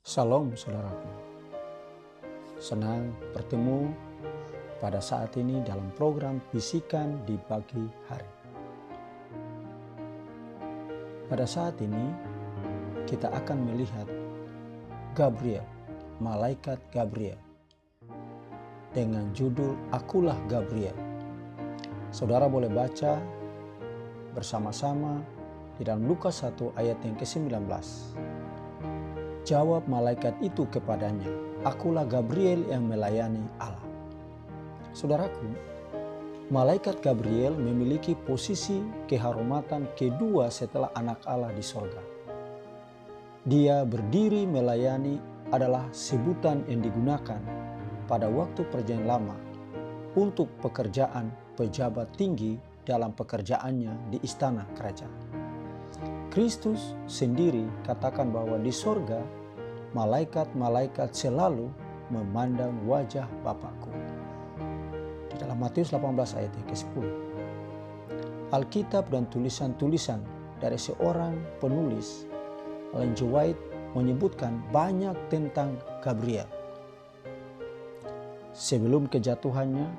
Salam saudaraku, senang bertemu pada saat ini dalam program Bisikan di Pagi Hari. Pada saat ini kita akan melihat Gabriel, malaikat Gabriel, dengan judul Akulah Gabriel. Saudara boleh baca bersama-sama di dalam Lukas 1 ayat yang ke-19. Jawab malaikat itu kepadanya, "Akulah Gabriel yang melayani Allah." Saudaraku, malaikat Gabriel memiliki posisi kehormatan kedua setelah anak Allah di sorga. Dia berdiri melayani adalah sebutan yang digunakan pada waktu Perjanjian Lama untuk pekerjaan pejabat tinggi dalam pekerjaannya di istana kerajaan. Kristus sendiri katakan bahwa di sorga malaikat-malaikat selalu memandang wajah Bapakku. Di dalam Matius 18 ayat yang ke-10. Alkitab dan tulisan-tulisan dari seorang penulis, Ellen G. White, menyebutkan banyak tentang Gabriel. Sebelum kejatuhannya,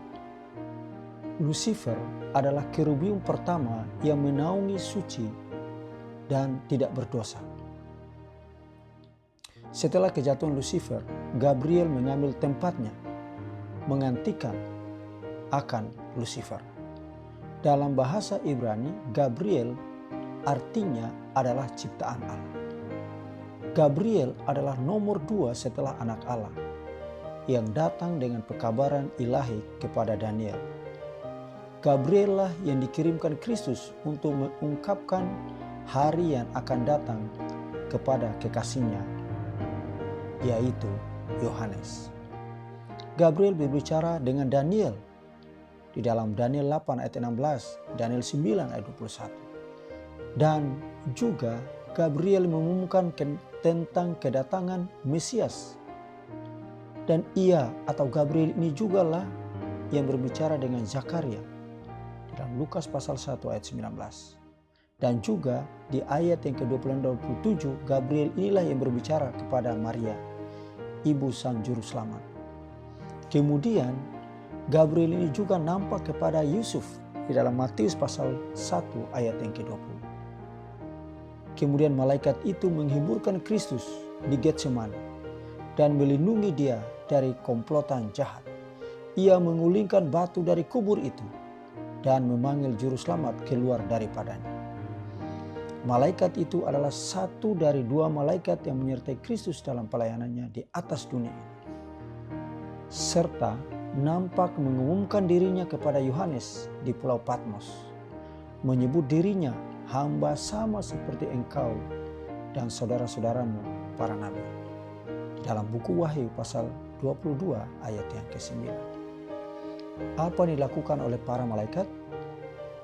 Lucifer adalah kerubium pertama yang menaungi suci dan tidak berdosa. Setelah kejatuhan Lucifer, Gabriel mengambil tempatnya, menggantikan akan Lucifer. Dalam bahasa Ibrani, Gabriel artinya adalah ciptaan Allah. Gabriel adalah nomor 2 setelah anak Allah yang datang dengan pekabaran ilahi kepada Daniel. Gabriel lah yang dikirimkan Kristus untuk mengungkapkan hari yang akan datang kepada kekasihnya, yaitu Yohanes. Gabriel berbicara dengan Daniel di dalam Daniel 8 ayat 16, Daniel 9 ayat 21. Dan juga Gabriel mengumumkan tentang kedatangan Mesias. Dan ia atau Gabriel ini jugalah yang berbicara dengan Zakaria di dalam Lukas pasal 1 ayat 19. Dan juga di ayat yang ke-26-27, Gabriel inilah yang berbicara kepada Maria, ibu Sang Juru Selamat. Kemudian Gabriel ini juga nampak kepada Yusuf di dalam Matius pasal 1 ayat yang ke-20. Kemudian malaikat itu menghiburkan Kristus di Getsemani dan melindungi dia dari komplotan jahat. Ia mengulingkan batu dari kubur itu dan memanggil Juru Selamat keluar daripadanya. Malaikat itu adalah satu dari 2 malaikat yang menyertai Kristus dalam pelayanannya di atas dunia ini. Serta nampak mengumumkan dirinya kepada Yohanes di Pulau Patmos. Menyebut dirinya hamba sama seperti engkau dan saudara-saudaramu para nabi. Di dalam buku Wahyu pasal 22 ayat yang ke-9. Apa yang dilakukan oleh para malaikat?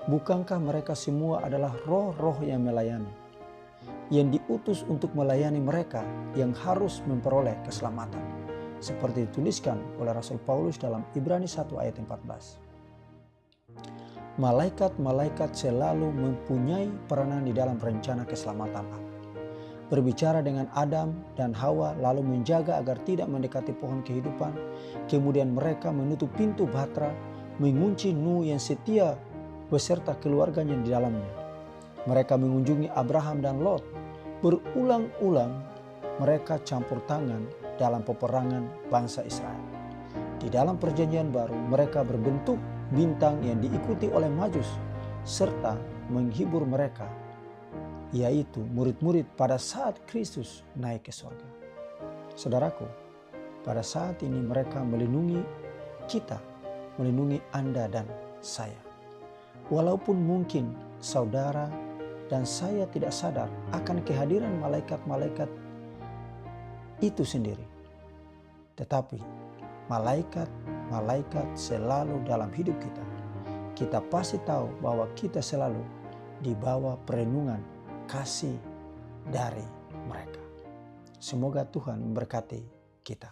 Bukankah mereka semua adalah roh-roh yang melayani, yang diutus untuk melayani mereka yang harus memperoleh keselamatan, seperti dituliskan oleh Rasul Paulus dalam Ibrani 1 ayat 14. Malaikat-malaikat selalu mempunyai peranan di dalam rencana keselamatan Allah. Berbicara dengan Adam dan Hawa lalu menjaga agar tidak mendekati pohon kehidupan. Kemudian mereka menutup pintu bahtera, mengunci Nuh yang setia beserta keluarganya di dalamnya. Mereka mengunjungi Abraham dan Lot. Berulang-ulang mereka campur tangan dalam peperangan bangsa Israel. Di dalam perjanjian baru mereka berbentuk bintang yang diikuti oleh Majus serta menghibur mereka, yaitu murid-murid pada saat Kristus naik ke surga. Saudaraku, pada saat ini mereka melindungi kita, melindungi Anda dan saya. Walaupun mungkin saudara dan saya tidak sadar akan kehadiran malaikat-malaikat itu sendiri. Tetapi malaikat-malaikat selalu dalam hidup kita. Kita pasti tahu bahwa kita selalu di bawah perlindungan kasih dari mereka. Semoga Tuhan memberkati kita.